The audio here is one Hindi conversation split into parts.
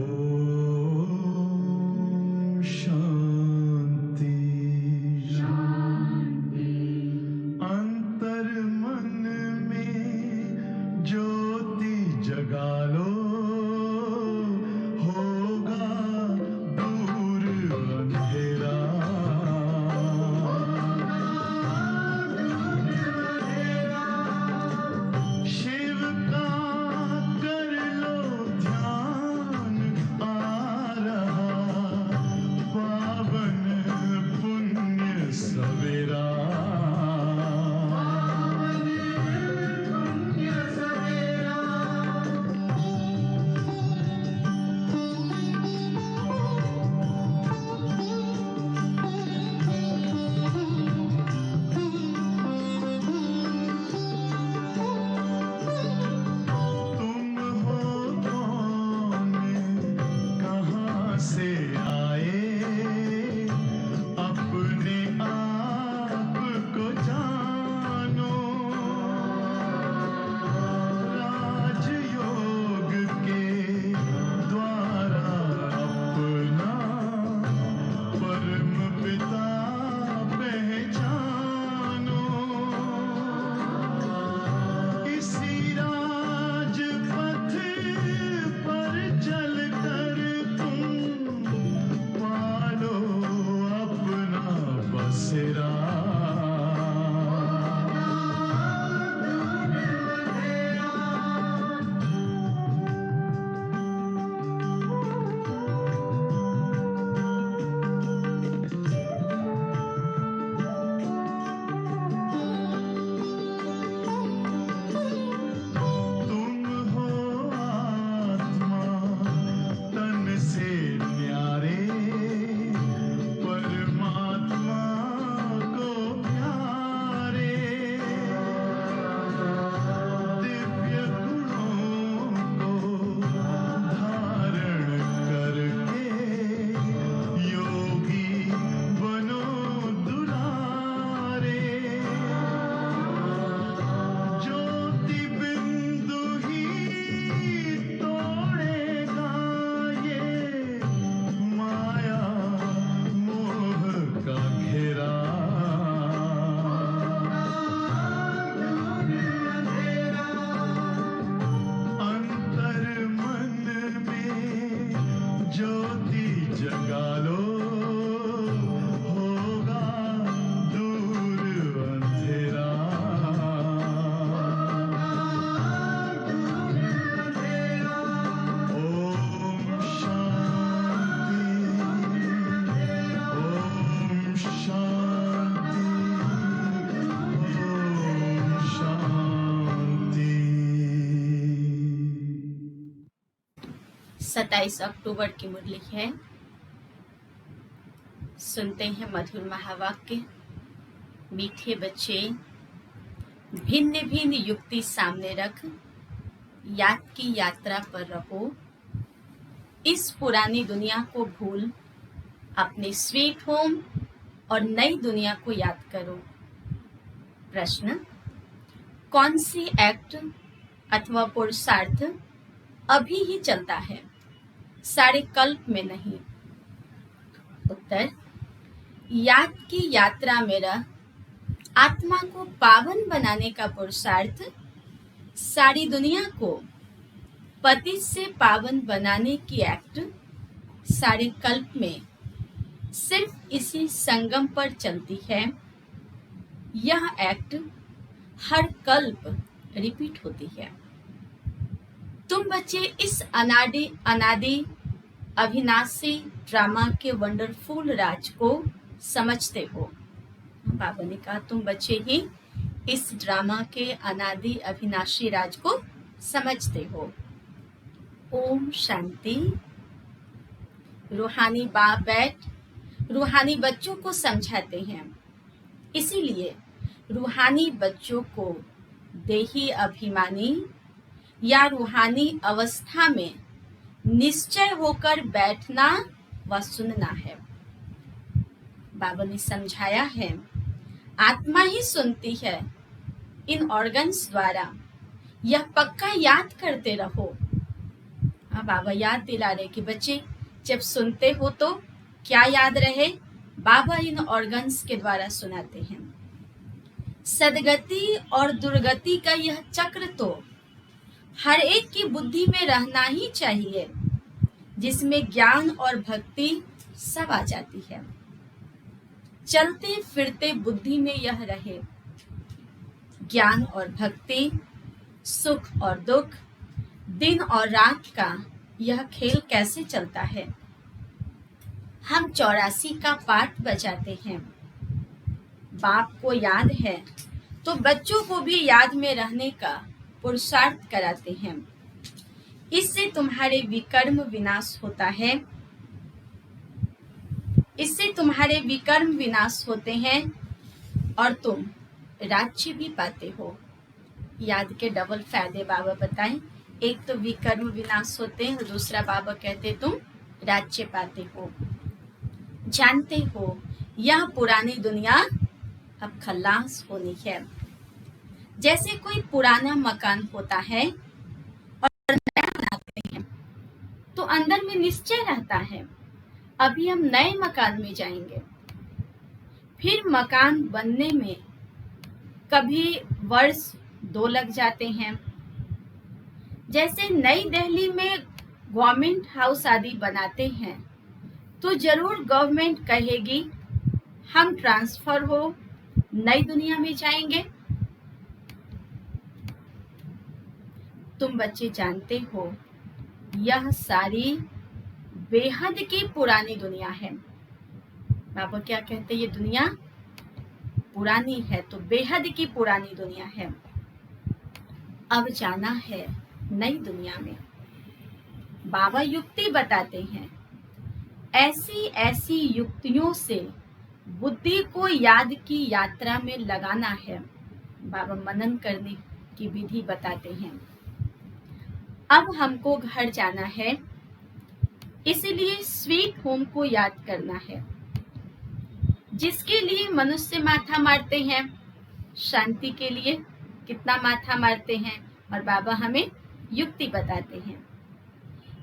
ओम शांति। अंतर मन में ज्योति जगा लो, होगा दूर अंधेरा। शिव का कर लो ध्यान, आ रहा पावन पुण्य सवेरा। तुम हो कौन, कहाँ से आए, अपने आप को जानो। राजयोग के द्वारा अपना परम पिता पहचानो। इसी राजपथ पर चलकर तुम पालो अपना बसेरा। तुम हो आत्मा तन से न्यारे, परमात्मा को प्यारे। दिव्य गुणों को धारण करके योगी बनो दुलारे। ज्योति बिंदु ही तोड़ेगा ये माया मोह का घेरा। अंतर मन में ज्योति जगा लो, होगा दूर अंधेरा। ओम शांति, ओम शांति, ओम शांति। 27 अक्टूबर की मुरली है। सुनते हैं मधुर महावाक्य। मीठे बच्चे, भिन्न भिन्न युक्ति सामने रख, याद की यात्रा पर रहो। इस पुरानी दुनिया को भूल, अपने स्वीट होम और नई दुनिया को याद करो। प्रश्न: कौन सी एक्ट अथवा पुरुषार्थ अभी ही चलता है, सारे कल्प में नहीं? उत्तर: याद की यात्रा में रह, आत्मा को पावन बनाने का पुरुषार्थ सारी दुनिया को पतित से पावन बनाने की एक्ट सारे कल्प में सिर्फ इसी संगम पर चलती है। यह एक्ट हर कल्प रिपीट होती है। तुम बच्चे इस अनादि अविनाशी ड्रामा के वंडरफुल राज को समझते हो। बाबा ने कहा तुम बच्चे ही इस ड्रामा के अनादि अविनाशी राज को समझते हो। ओम शांति। रूहानी बाप बैठ रूहानी बच्चों को समझाते हैं, इसीलिए रूहानी बच्चों को देही अभिमानी या रूहानी अवस्था में निश्चय होकर बैठना व सुनना है। बाबा ने समझाया है, आत्मा ही सुनती है इन ऑर्गन्स द्वारा। यह पक्का याद करते रहो। हाँ, बाबा याद दिला रहे कि बच्चे जब सुनते हो तो क्या याद रहे, बाबा इन ऑर्गन्स के द्वारा सुनाते हैं। सदगति और दुर्गति का यह चक्र तो हर एक की बुद्धि में रहना ही चाहिए, जिसमें ज्ञान और भक्ति सब आ जाती है। चलते फिरते बुद्धि में यह रहे, ज्ञान और भक्ति, सुख और दुख, दिन और रात का यह खेल कैसे चलता है। हम 84 का पाठ बजाते हैं, बाप को याद है तो बच्चों को भी याद में रहने का पुरुषार्थ कराते हैं। इससे तुम्हारे विकर्म विनाश होता है, इससे तुम्हारे विकर्म विनाश होते हैं और तुम राज्य भी पाते हो। याद के डबल फायदे बाबा बताएं, एक तो विकर्म विनाश होते हैं और दूसरा बाबा कहते तुम राज्य पाते हो। जानते हो यह पुरानी दुनिया अब खल्लास होनी है। जैसे कोई पुराना मकान होता है और नया बनाते हैं तो अंदर में निश्चय रहता है अभी हम नए मकान में जाएंगे। फिर मकान बनने में कभी वर्ष 2 लग जाते हैं। जैसे नई दिल्ली में गवर्नमेंट हाउस आदि बनाते हैं तो जरूर गवर्नमेंट कहेगी हम ट्रांसफर हो नई दुनिया में जाएंगे। तुम बच्चे जानते हो यह सारी बेहद की पुरानी दुनिया है। बाबा क्या कहते हैं, ये दुनिया पुरानी है तो बेहद की पुरानी दुनिया है। अब जाना है नई दुनिया में। बाबा युक्ति बताते हैं, ऐसी ऐसी युक्तियों से बुद्धि को याद की यात्रा में लगाना है। बाबा मनन करने की विधि बताते हैं। अब हमको घर जाना है, इसलिए स्वीट होम को याद करना है, जिसके लिए मनुष्य माथा मारते हैं। शांति के लिए कितना माथा मारते हैं और बाबा हमें युक्ति बताते हैं।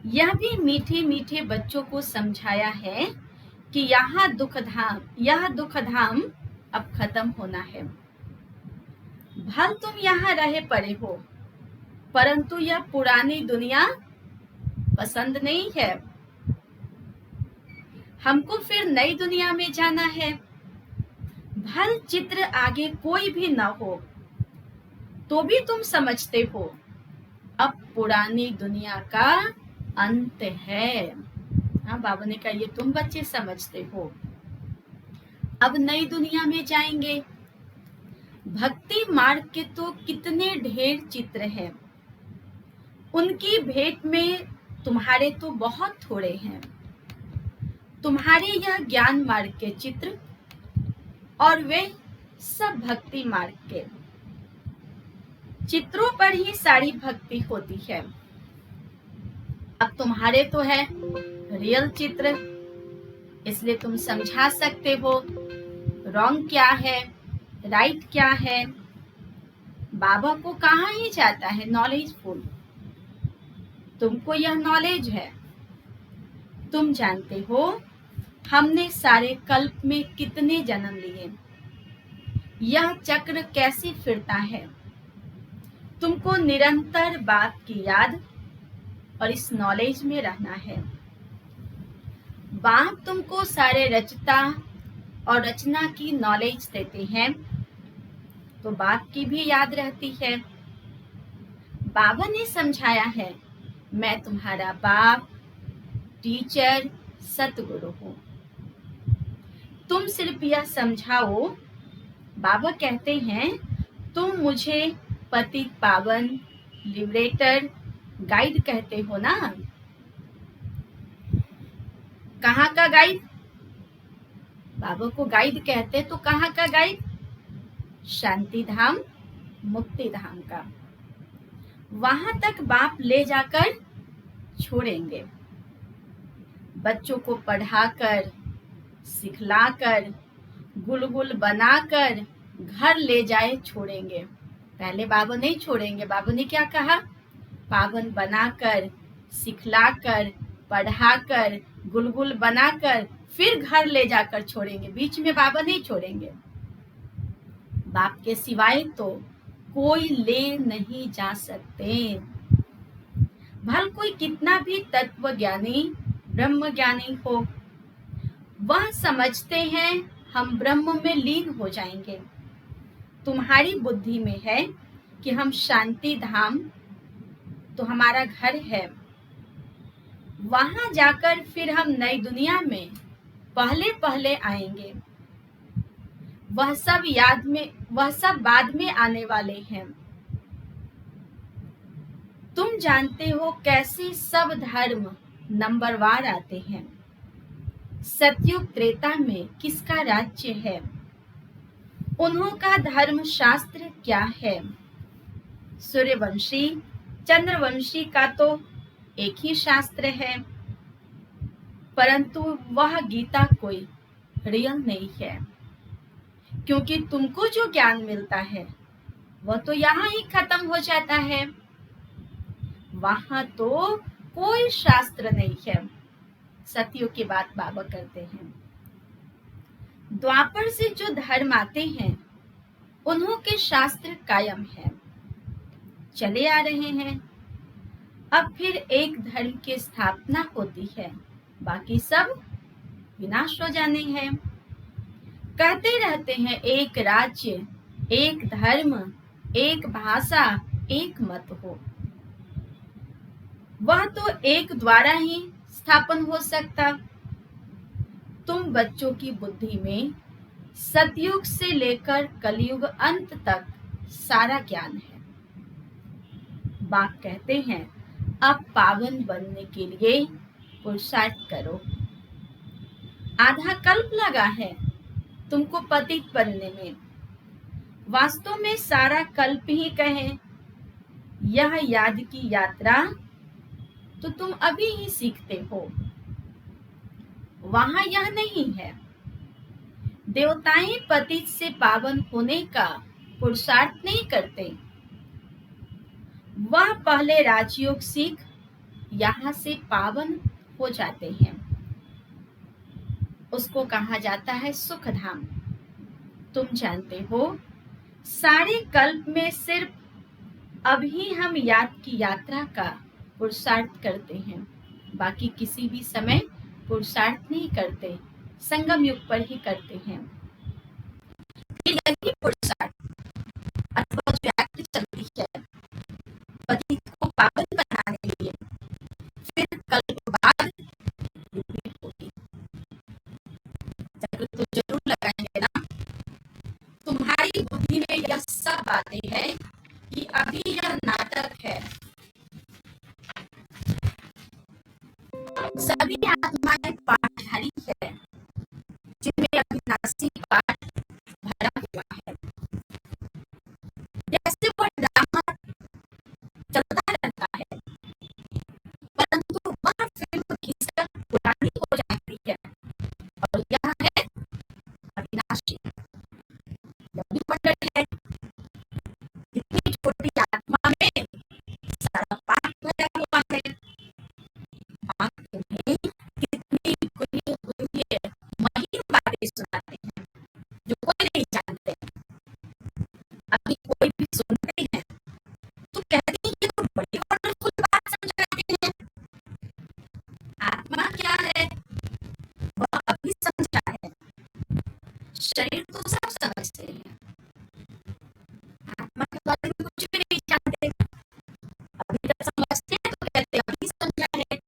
यह भी मीठे मीठे बच्चों को समझाया है कि यह दुख धाम अब खत्म होना है। भल तुम यहाँ रहे पड़े हो, परंतु यह पुरानी दुनिया पसंद नहीं है। हमको फिर नई दुनिया में जाना है। भल चित्र आगे कोई भी न हो तो भी तुम समझते हो अब पुरानी दुनिया का अंत है। हाँ, बाबा ने कहा ये तुम बच्चे समझते हो, अब नई दुनिया में जाएंगे। भक्ति मार्ग के तो कितने ढेर चित्र हैं, उनकी भेंट में तुम्हारे तो बहुत थोड़े हैं। तुम्हारे यह ज्ञान मार्ग के चित्र और वे सब भक्ति मार्ग के चित्रों पर ही सारी भक्ति होती है। अब तुम्हारे तो है रियल चित्र, इसलिए तुम समझा सकते हो रॉन्ग क्या है, राइट क्या है। बाबा को कहाँ ही जाता है नॉलेजफुल, तुमको यह नॉलेज है। तुम जानते हो हमने सारे कल्प में कितने जन्म लिए, यह चक्र कैसे फिरता है। तुमको निरंतर बाप की याद और इस नॉलेज में रहना है। बाप तुमको सारे रचता और रचना की नॉलेज देते हैं तो बाप की भी याद रहती है। बाबा ने समझाया है मैं तुम्हारा बाप, टीचर, सतगुरु हूँ। तुम सिर्फ यह समझाओ। बाबा कहते हैं तुम मुझे पतित पावन, लिबरेटर, गाइड कहते हो ना। कहाँ का गाइड? बाबा को गाइड कहते तो कहाँ का गाइड? शांति धाम, मुक्ति धाम का। वहां तक बाप ले जाकर छोड़ेंगे। बच्चों को पढ़ाकर, सिखलाकर, गुलगुल बनाकर घर ले जाए छोड़ेंगे। पहले बाबा नहीं छोड़ेंगे। बाबा ने क्या कहा? पावन बनाकर, सिखलाकर, पढ़ाकर, गुलगुल बनाकर फिर घर ले जाकर छोड़ेंगे, बीच में बाबा नहीं छोड़ेंगे। बाप के सिवाय तो कोई ले नहीं जा सकते। भल कोई कितना भी तत्व ज्ञानी, ब्रह्म ज्ञानी हो, वह समझते हैं हम ब्रह्म में लीन हो जाएंगे। तुम्हारी बुद्धि में है कि हम शांति धाम तो हमारा घर है, वहां जाकर फिर हम नई दुनिया में पहले पहले आएंगे। वह सब बाद में आने वाले हैं। तुम जानते हो कैसे सब धर्म नंबरवार आते हैं। सतयुग त्रेता में किसका राज्य है, उन्हों का धर्म शास्त्र क्या है। सूर्यवंशी, चंद्रवंशी का तो एक ही शास्त्र है, परंतु वह गीता कोई रियल नहीं है, क्योंकि तुमको जो ज्ञान मिलता है वह तो यहाँ ही खत्म हो जाता है। वहां तो कोई शास्त्र नहीं है। सतयुग की बात बाबा करते हैं। द्वापर से जो धर्म आते हैं उन्हों के शास्त्र कायम है, चले आ रहे हैं। अब फिर एक धर्म की स्थापना होती है, बाकी सब विनाश हो जाने हैं। कहते रहते हैं एक राज्य, एक धर्म, एक भाषा, एक मत हो। वह तो एक द्वारा ही स्थापन हो सकता। तुम बच्चों की बुद्धि में सतयुग से लेकर कलयुग अंत तक सारा ज्ञान है। बाप कहते हैं अब पावन बनने के लिए पुरुषार्थ करो। आधा कल्प लगा है तुमको पतित बनने में, वास्तव में सारा कल्प ही कहें। यह याद की यात्रा तो तुम अभी ही सीखते हो, वहां यह नहीं है। देवताएं पतित से पावन होने का पुरुषार्थ नहीं करते, वह पहले राजयोग सीख यहाँ से पावन हो जाते हैं। उसको कहा जाता है सुख धाम। तुम जानते हो सारे कल्प में सिर्फ अभी हम याद की यात्रा का पुरुषार्थ करते हैं, बाकी किसी भी समय पुरुषार्थ नहीं करते, संगम युग पर ही करते हैं। यही पुरुषार्थ अथवा जो एक्ट चलती है पतित को पावन बनाने के लिए, फिर कल्प बाद रिपीट होगी। तो जरूर लगाएंगे ना। तुम्हारी बुद्धि में यह सब बातें हैं कि अभी यह नाटक है। सभी आत्माएं पाठधारी है, जिनमें अविनाशी पाठ भरा हुआ है। जैसे वो ड्रामा चलता रहता है, परंतु वह फिल्म घिसकर पुरानी हो जाती है, और यह है अविनाशी। लंबी मंडल है, इतनी छोटी आत्मा में सारा पाठ भरा हुआ है। तुम्हें कितनी खुली हुई है, महीन बातें सुनाते हैं जो कोई नहीं जानते। अभी कोई भी सुनते हैं तो कहते हैं ये तो बड़ी वंडरफुल बात समझाते हैं। आत्मा क्या है वह अभी समझा है, शरीर तो सब समझते हैं, आत्मा के बारे में कुछ भी नहीं जानते। अभी तक समझते हैं तो कहते हैं अभी समझा है।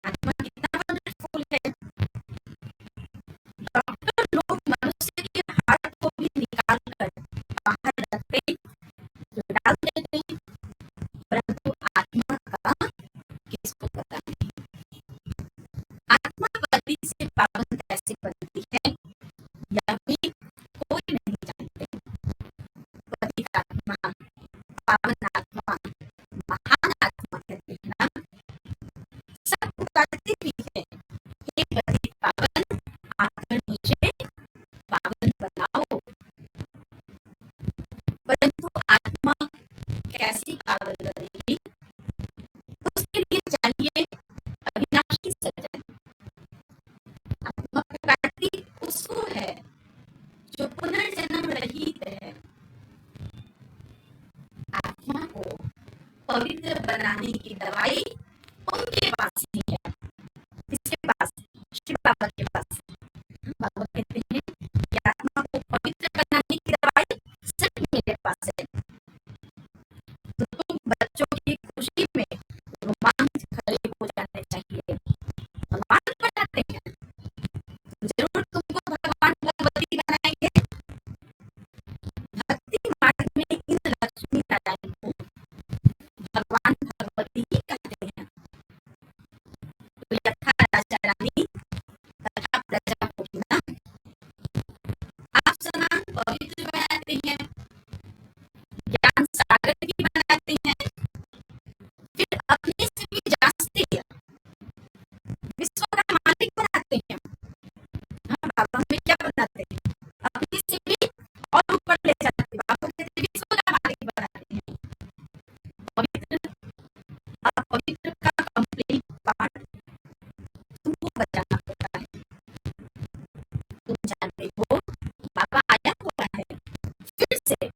आत्मा कितना वंडरफुल है। डॉक्टर लोग मनुष्य के हार्ट को भी निकाल कर बाहर रखते, जो डाल देते हैं, परंतु आत्मा का किसको पता नहीं। आत्मा पति से पावन कैसे बनती है यह भी कोई नहीं जानते। पति आत्मा, पावन आत्मा, महान आत्मा कहते हैं ना। सब पुकारते भी है, हे पति पावन आकर मुझे पावन बनाओ, परंतु आत्मा कैसी पावन बनेगी। उसके लिए चाहिए आई उनके पास ही है। किसके पास? शिव बाबा के पास। बाबा कहते हैं कि आत्मा को पवित्र बनाने की दवाई सिर्फ मेरे पास है। तो तुम बच्चों की खुशी में रोमांच खड़े हो जाने चाहिए। भगवान बनाते हैं, जरूर तुमको भगवान भगवती बनाएंगे। भक्ति मार्ग में इन लक्ष्मी नारायण को भगवान भगवती ही कहते हैं। तो यथा राजा रानी तथा प्रजा को भी ना आप समान पवित्र बनाते हैं, ज्ञान सागर की बनाते हैं, फिर अपने से भी जांचते हैं, विश्व का मालिक बनाते हैं। हाँ, बाबा हमें क्या बनाते हैं? अपने से भी और ऊपर ले जाते हैं। बाबा कहते हैं विश्व का मालिक बनाते हैं। पवित्र अपवित्र का कंप्लीट पार्ट तुमको बचाना होता है। तुम जानते हो बाबा आया हुआ है फिर से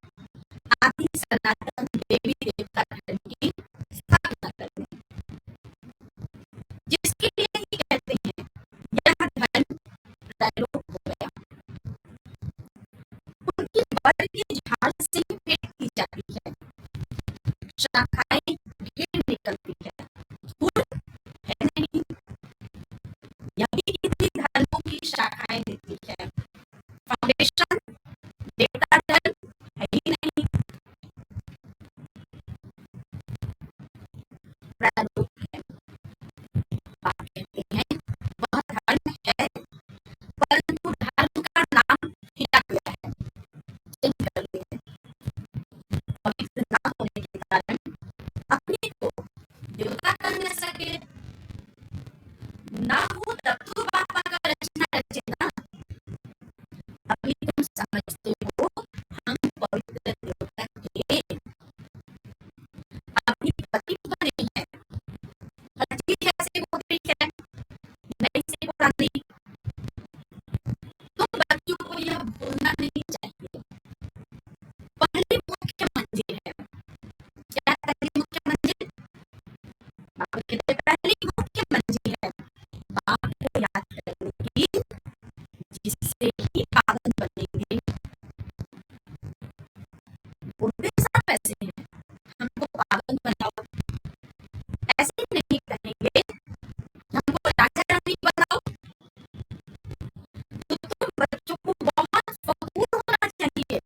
आदि सनातन देवी देवता धर्म की स्थापना करने, जिसके लिए ही कहते हैं यह धर्म त्रैलोक हो गया। उनकी वर की झाड़ से ही भेंट की जाती है, शाखाएं ढेर निकलती है, फूल है नहीं। यह भी कितनी धर्मों की शाखाएं देती है। फाउंडेशन देवता धर्म है ही नहीं, त्रैलोक है। आप कहते हैं वह धर्म है, परंतु धर्म का नाम हिला गया है, चेंज कर दिया है। पवित्र ना होने के कारण अपने को देवता कर न सके। ना हो तब तो बाबा का रचना रचे ना। अभी तुम समझते हो हम पवित्र देवता के अभी पति बने हैं। हर चीज ऐसे हो गई है, नई से पुरानी। तुम बच्चों को यह भूलना नहीं चाहिए। पहली मुख्य मंजिल है। क्या पहली मुख्य मंजिल? बाबा कहते पहली मुख्य मंजिल है बाप को याद करने की, जिससे ही पावन बनेंगे। उनके साथ वैसे हैं, हमको पावन बनाओ ऐसे नहीं कहेंगे, हमको राजा रानी बनाओ। तो तुम बच्चों को बहुत फखूर होना चाहिए।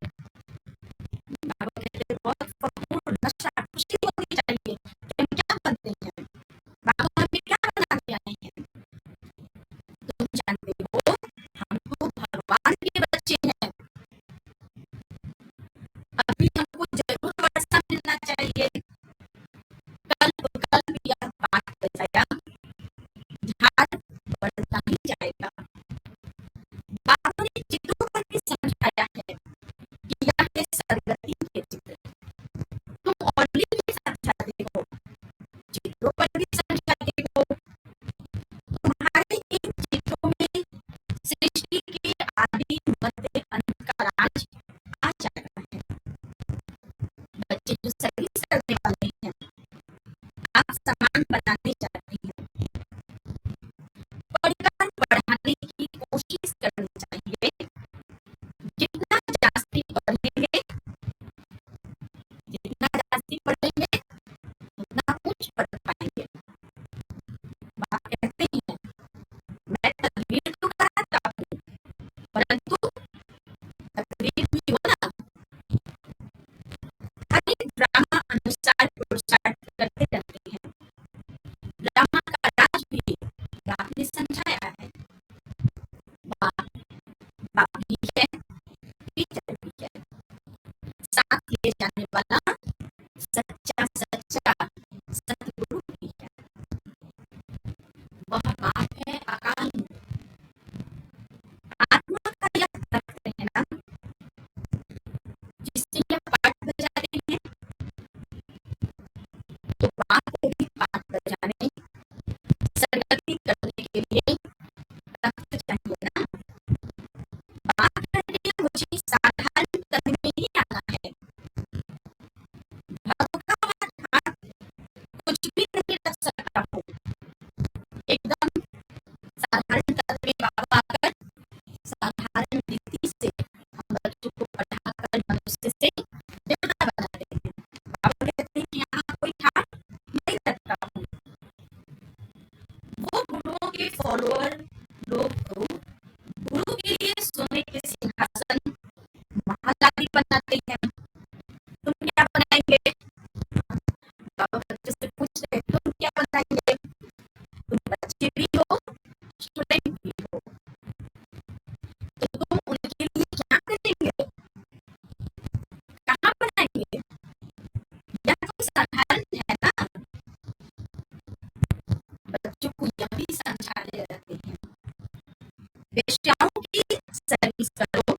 बाबा कहते बहुत फखूर नशा खुशी होनी चाहिए कि हम क्या बनते हैं, बाबा हमें क्या बनाते आए हैं। तुम जानते हो हम तो भगवान के बच्चे हैं। अभी हमको जरूर वर्षा मिलना चाहिए। कल भी यह पाठ बजाया, झाड़ बढ़ता ही जाएगा। बाबा ने चित्रों पर भी समझाया है कि यह है सरगति के चित्र। तुम ऑलरेडी भी समझाते हो, चित्रों पर भी समझाते हो। तुम्हारे इन चित्रों में सृष्टि के आदि मध्य अंत का राज आ जाता है। बच्चे जो सर्विस करने वाले हैं, आप सामान बनाने जाते हैं, पढ़कर पढ़ाने की कोशिश करनी चाहिए। जितना जास्ती पढ़ेंगे, जितना जास्ती पढ़ेंगे उतना कुछ पढ़ पाएंगे। बाप कहते हैं मैं तकदीर तो कराता हूँ, परंतु तकदीर भी हो ना, हर एक ड्रामा अनुसार पुरुषार्थ करते रहते हैं। ड्रामा का राज भी आपने समझाया है। बाप बाप भी है, टीचर भी है, साथ ले जाने वाला सच्चा सच्चा सतगुरु भी है। वह बाप है अकाल मूर्त। आत्मा का यह तख्त है ना, जिससे यह पाठ बजा रही है। तो बाप को भी पाठ बजाने सरगति करने के लिए तख्त चाहिए ना। बात करने मुझे साधारण तन में ही आना है। भक्त का हाथ कुछ भी नहीं रख फॉलोअर लोग तो गुरु के लिए सोने के सिंहासन महल आदि बनाते हैं। तुम क्या बनाएंगे? बाबा बच्चे से पूछ रहे, तुम क्या बनाएंगे? तुम बच्चे भी हो, स्टूडेंट भी हो, तो तुम उनके लिए क्या करेंगे? कहाँ बनाएंगे? यह तो साधारण है ना। बच्चों को यह भी समझाते रहते हैं, वेश्याओं की सर्विस करो,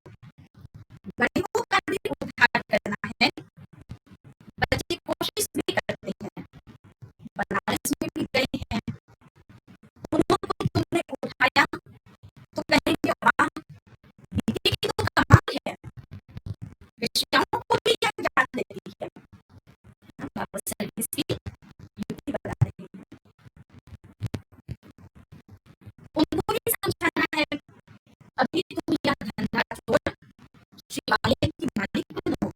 गरीबों का भी उद्धार करना है। बच्चे कोशिश भी करते हैं, बनारस में भी गए हैं, उन्होंने तुमने उठाया तो कहेंगे वाह, दीदी की तो कमाल है। वेश्याओं को भी यह ज्ञान देती है। हम बाबा सर्विस की युक्ति बता रहे हैं, उनको भी समझाना है। अभी तुम यह धंधा छोड़ शिवालय की मालिक बनो,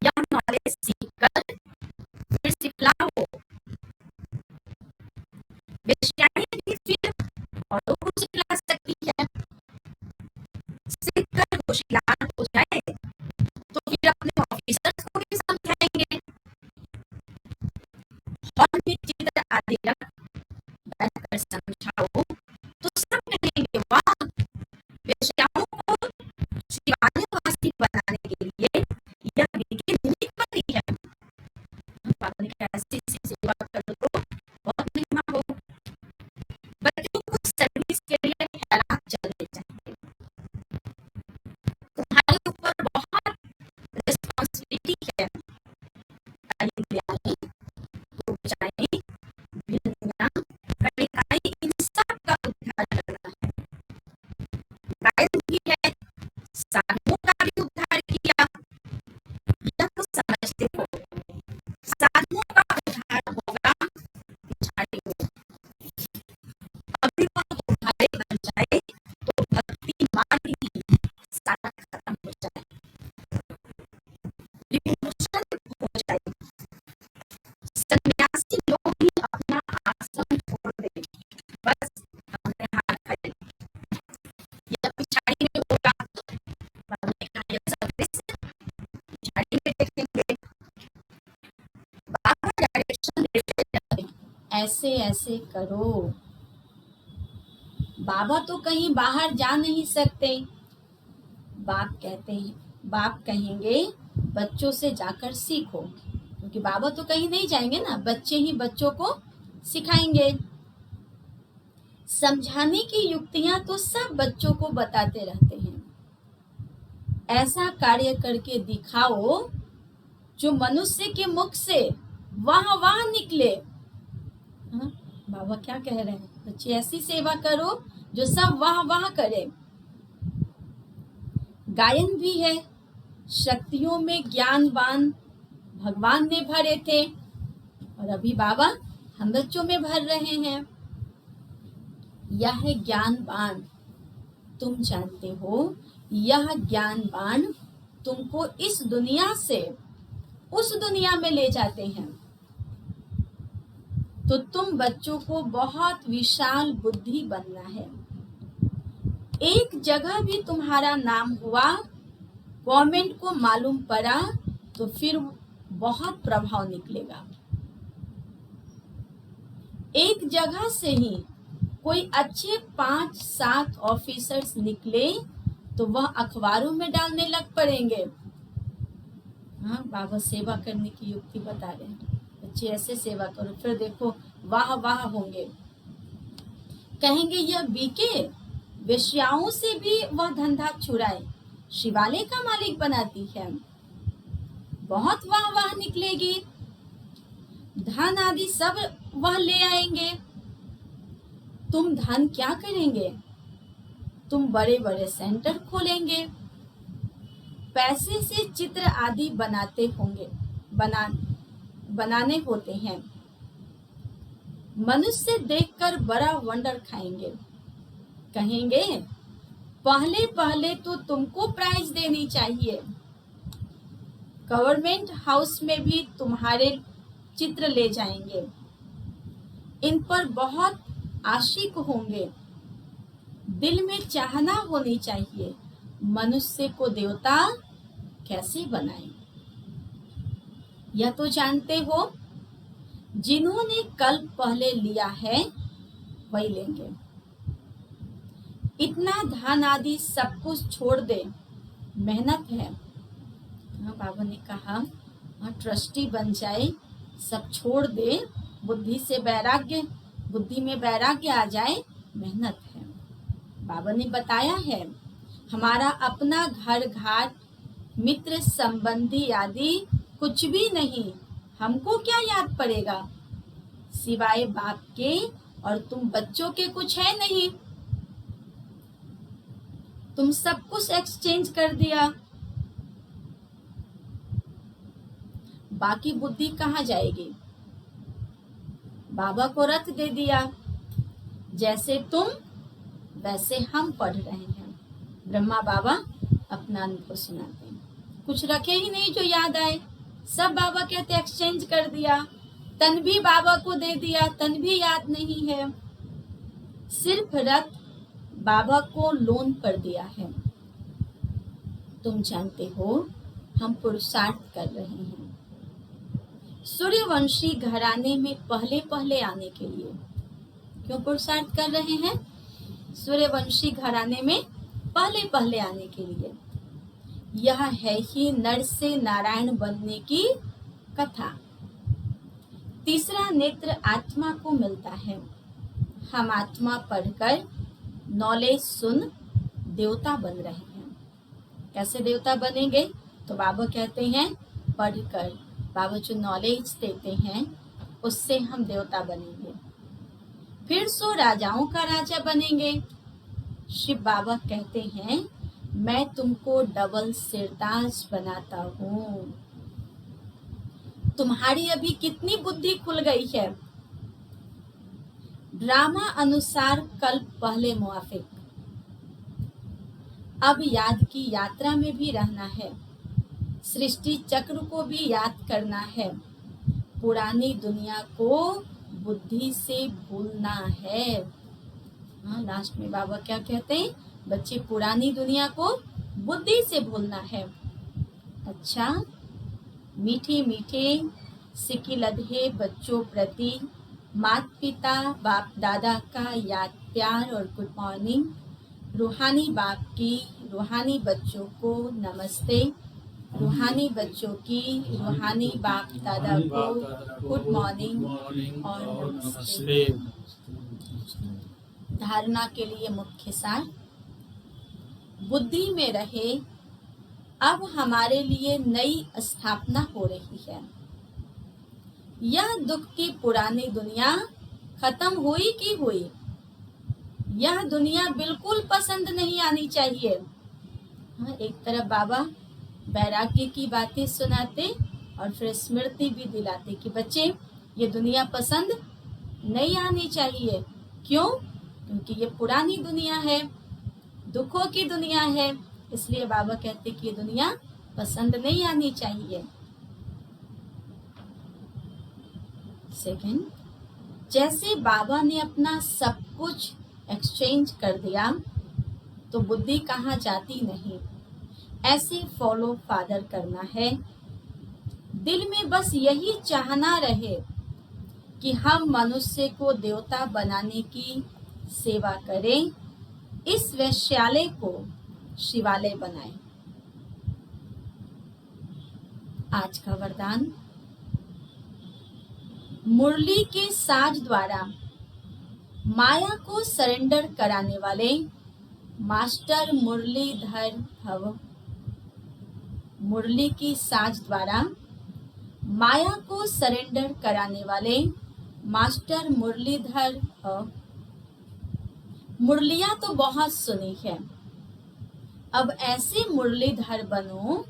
यह नॉलेज सीख कर फिर सिखलाओ। वेश्याएं भी फिर औरों को सिखला सकती है। सीख कर होशियार हो जाए तो फिर अपने ऑफिसर्स को भी समझाएंगे। हॉल में चित्र आदि रख बैठकर समझाओ तो सब कहेंगे वाह, वेश्याओं को शिवालयवासी बनाने के लिए यह विधि निमित्त बनी है। बाबा ने कहा ऐसी सेवा करो तो बहुत महिमा हो। बच्चों को सर्विस के लिए हैरान चलने चाहिए। तुम्हारे ऊपर बहुत रिस्पॉन्सिबिलिटी है। दिव्यांग, उपजाएं, भिन्नियां, कनिकाएं, इन सब का उद्धार करना है। गायन भी है, साधुओं का भी उद्धार किया, यह तो समझते हो। साधुओं का उद्धार होगा पिछाड़ी में। अभी वह उद्धारे बन जाए तो भक्ति मार्ग ही सारा खत्म हो जाए, रिवॉल्यूशन हो जाए। सन्यासी लोग भी अपना आश्रम छोड़ दें, बस हमने हाथ खड़े। यह पिछाड़ी में होगा। बाबा ने कहा यह सर्विस पिछाड़ी में देखेंगे। बाबा डायरेक्शन देते रहते हैं, ऐसे ऐसे करो। बाबा तो कहीं बाहर जा नहीं सकते। बाप कहेंगे बच्चों से जाकर सीखो, क्योंकि बाबा तो कहीं नहीं जाएंगे ना, बच्चे ही बच्चों को सिखाएंगे। समझाने की युक्तियां तो सब बच्चों को बताते रहते हैं। ऐसा कार्य करके दिखाओ जो मनुष्य के मुख से वाह वाह निकले। हाँ? बाबा क्या कह रहे हैं? बच्चे ऐसी सेवा करो जो सब वाह वाह करे। गायन भी है, शक्तियों में ज्ञानवान भगवान ने भरे थे और अभी बाबा हम बच्चों में भर रहे हैं। यह है ज्ञानवान, तुम जानते हो यह ज्ञानवान तुमको इस दुनिया से उस दुनिया में ले जाते हैं। तो तुम बच्चों को बहुत विशाल बुद्धि बनना है। एक जगह भी तुम्हारा नाम हुआ, गवर्नमेंट को मालूम पड़ा, तो फिर बहुत प्रभाव निकलेगा। एक जगह से ही कोई अच्छे 5-7 ऑफिसर्स निकले तो वह अखबारों में डालने लग पड़ेंगे। हाँ, बाबा सेवा करने की युक्ति बता रहे हैं, बच्चे ऐसे सेवा करो, फिर देखो वाह वाह होंगे। कहेंगे यह बीके वेश्याओं से भी वह धंधा छुड़ाए, शिवालय का मालिक बनाती है। बहुत वाह वाह निकलेगी, धन आदि सब वह ले आएंगे। तुम धन क्या करेंगे? तुम बड़े बड़े सेंटर खोलेंगे, पैसे से चित्र आदि बनाने होते हैं। मनुष्य देखकर बड़ा वंडर खाएंगे, कहेंगे पहले पहले तो तुमको प्राइज देनी चाहिए। गवर्नमेंट हाउस में भी तुम्हारे चित्र ले जाएंगे, इन पर बहुत आशिक होंगे। दिल में चाहना होनी चाहिए, मनुष्य को देवता कैसे बनाए। यह तो जानते हो, जिन्होंने कल्प पहले लिया है वही लेंगे। इतना धन आदि सब कुछ छोड़ दे, मेहनत है। हाँ, बाबा ने कहा, हाँ, ट्रस्टी बन जाए, सब छोड़ दे, बुद्धि से वैराग्य, बुद्धि में वैराग्य आ जाए, मेहनत है। बाबा ने बताया है, हमारा अपना घर घाट, मित्र संबंधी आदि कुछ भी नहीं, हमको क्या याद पड़ेगा सिवाय बाप के, और तुम बच्चों के कुछ है नहीं। तुम सब कुछ एक्सचेंज कर दिया, बाकी बुद्धि कहाँ जाएगी। बाबा को रथ दे दिया, जैसे तुम वैसे हम पढ़ रहे हैं। ब्रह्मा बाबा अपना अनुभव सुनाते हैं, कुछ रखे ही नहीं जो याद आए, सब बाबा कहते एक्सचेंज कर दिया। तन भी बाबा को दे दिया, तन भी याद नहीं है, सिर्फ रथ बाबा को लोन पर दिया है। तुम जानते हो, हम पुरुषार्थ कर रहे हैं सूर्यवंशी घराने में पहले पहले आने के लिए। क्यों पुरुषार्थ कर रहे हैं? सूर्यवंशी घराने में पहले पहले आने के लिए। यह है ही नर से नारायण बनने की कथा। तीसरा नेत्र आत्मा को मिलता है। हम आत्मा पढ़कर नॉलेज सुन देवता बन रहे हैं। कैसे देवता बनेंगे? तो बाबा कहते हैं पढ़कर, बाबा जो नॉलेज देते हैं उससे हम देवता बनेंगे। फिर सो राजाओं का राजा बनेंगे। शिव बाबा कहते हैं, मैं तुमको डबल सिरताज बनाता हूँ। तुम्हारी अभी कितनी बुद्धि खुल गई है। ड्रामा अनुसार कल्प पहले मुआफिक। अब याद की यात्रा में भी रहना है, सृष्टि चक्र को भी याद करना है। पुरानी दुनिया को बुद्धि से भूलना है। हाँ, लास्ट में बाबा क्या कहते हैं? बच्चे पुरानी दुनिया को बुद्धि से भूलना है। अच्छा, मीठे मीठे सिक्की लदहे बच्चों प्रति माता पिता बाप दादा का याद प्यार और गुड मॉर्निंग। रूहानी बाप की रूहानी बच्चों को नमस्ते। रूहानी बच्चों की रूहानी बाप दादा को गुड मॉर्निंग और नमस्ते। धारणा के लिए मुख्य सार, बुद्धि में रहे, अब हमारे लिए नई स्थापना हो रही है। यह दुख की पुरानी दुनिया खत्म हुई की हुई। यह दुनिया बिल्कुल पसंद नहीं आनी चाहिए। हाँ, एक तरफ बाबा वैराग्य की बातें सुनाते और फिर स्मृति भी दिलाते कि बच्चे ये दुनिया पसंद नहीं आनी चाहिए। क्यों? क्योंकि ये पुरानी दुनिया है, दुखों की दुनिया है, इसलिए बाबा कहते कि ये दुनिया पसंद नहीं आनी चाहिए। सेकंड, जैसे बाबा ने अपना सब कुछ एक्सचेंज कर दिया तो बुद्धि कहाँ जाती नहीं। ऐसे फॉलो फादर करना है। दिल में बस यही चाहना रहे कि हम मनुष्य को देवता बनाने की सेवा करें, इस वैश्यालय को शिवालय बनाएं। आज का वरदान, मुरली के साज द्वारा माया को सरेंडर कराने वाले मास्टर मुरलीधर भव। मुरली की साज द्वारा माया को सरेंडर कराने वाले मास्टर मुरलीधर भव। मुरलियां तो बहुत सुनी है, अब ऐसे मुरलीधर बनो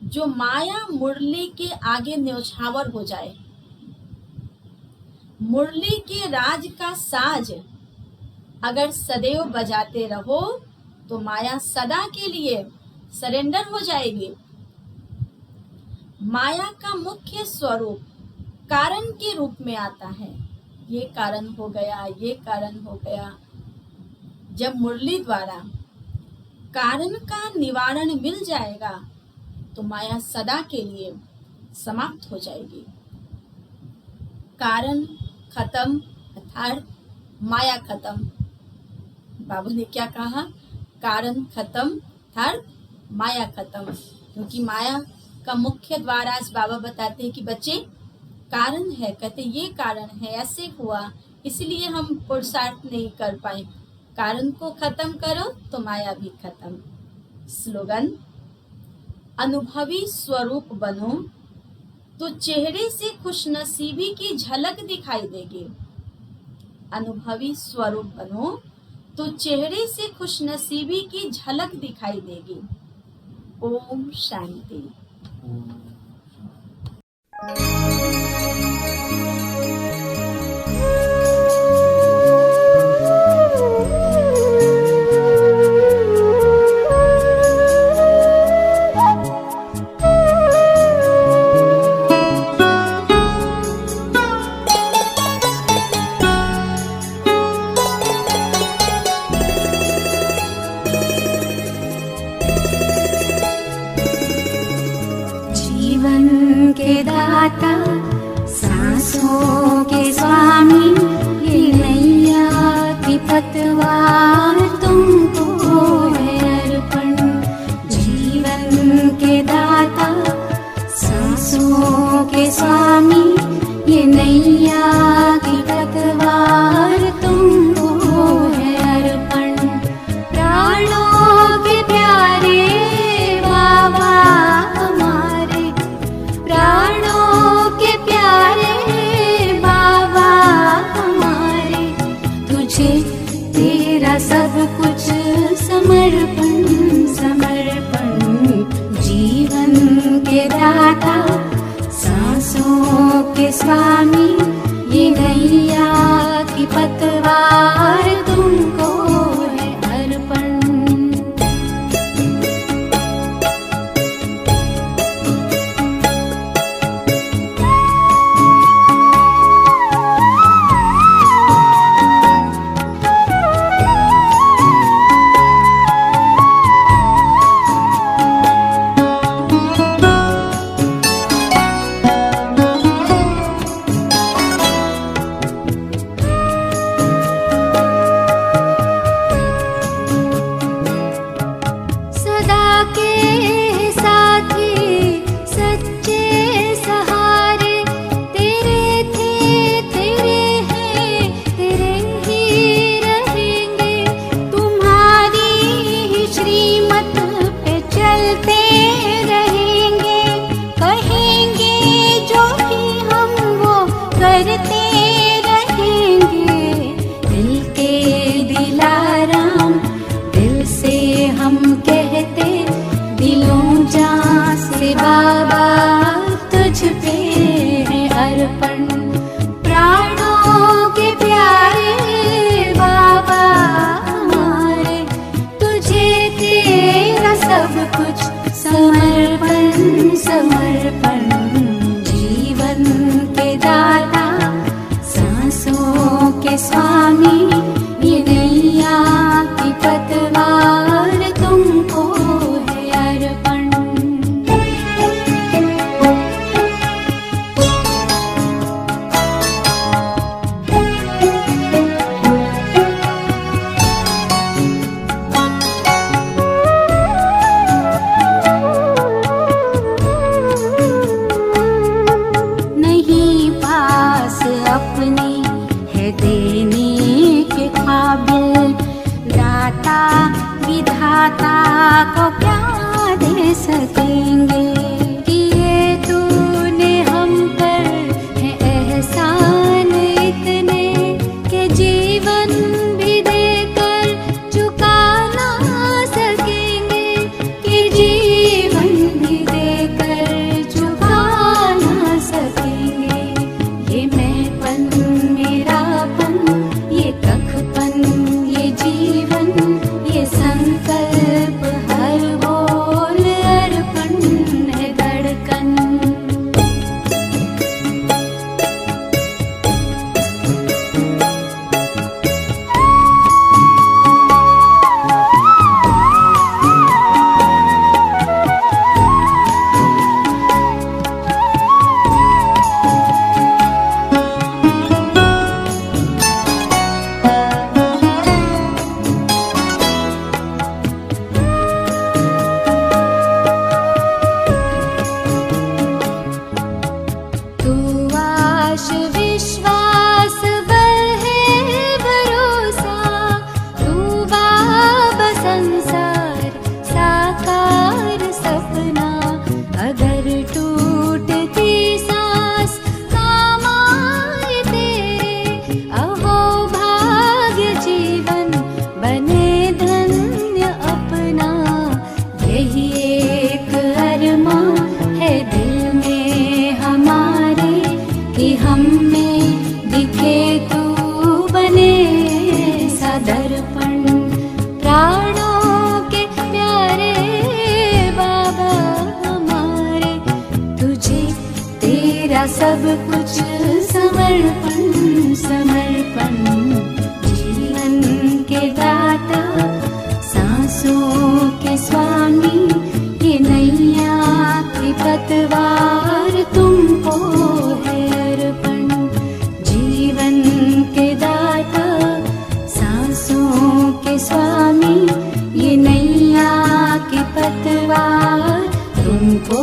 जो माया मुरली के आगे न्यौछावर हो जाए। मुरली के राज का साज अगर सदैव बजाते रहो तो माया सदा के लिए सरेंडर हो जाएगी। माया का मुख्य स्वरूप कारण के रूप में आता है, ये कारण हो गया, ये कारण हो गया। जब मुरली द्वारा कारण का निवारण मिल जाएगा तो माया सदा के लिए समाप्त हो जाएगी। कारण खत्म अर्थात माया खत्म। बाबा ने क्या कहा? कारण खत्म अर्थात माया खत्म। क्योंकि माया का मुख्य द्वार आज बाबा बताते हैं कि बच्चे कारण है, कहते ये कारण है, ऐसे हुआ, इसलिए हम पुरुषार्थ नहीं कर पाए। कारण को खत्म करो तो माया भी खत्म। स्लोगन, अनुभवी स्वरूप बनो तो चेहरे से खुशनसीबी की झलक दिखाई देगी। अनुभवी स्वरूप बनो तो चेहरे से खुशनसीबी की झलक दिखाई देगी। ओम शांति। जीवन के दाता, सांसों के स्वामी, ये नैया की पतवार तुमको है अर्पण। जीवन के दाता, सांसों के स्वामी, ये नैया की पतवार तुमको है अर्पण। प्राणों के प्यारे बाबा हमारे, प्राणों के प्यारे बाबा हमारे, तुझे तेरा सब कुछ समर्पण समर्पण। जीवन के दाता, सांसों के स्वामी, ये नैया की पतवार तुमको है अर्पण। सदा के साथी, सच्चे सहारे, तेरे थे, तेरे हैं, तेरे ही रहेंगे। तुम्हारी ही श्रीमत पे चलते रहेंगे। कहेंगे जो भी हम वो करते रहेंगे। दिल के दिलाराम, दिल से हम कहते, दिलों जान से बाबा तुझ पे है अर्पण। प्राणों के प्यारे बाबा हमारे, तुझे तेरा सब कुछ समर्पण समर्पण। जीवन के दाता, सांसों के स्वामी, ये नैया की पतवार तुमको है अर्पण। नहीं पास अपने है देने के काबिल, दाता विधाता को क्या दे सकेंगे। किए तूने हम पर है एहसान इतने, के जीवन भी देकर चुका ना सकेंगे। कि जीवन भी देकर चुका ना सकेंगे। ये मैंपन मेरापन, ये कखपन, ये जीवन, ये संकल्प हर बोल अर्पण सब कुछ समर्पण समर्पण। जीवन के दाता सांसों के स्वामी, ये नैया की पतवार तुमको है अर्पण। जीवन के दाता सांसों के स्वामी, ये नैया की पतवार तुमको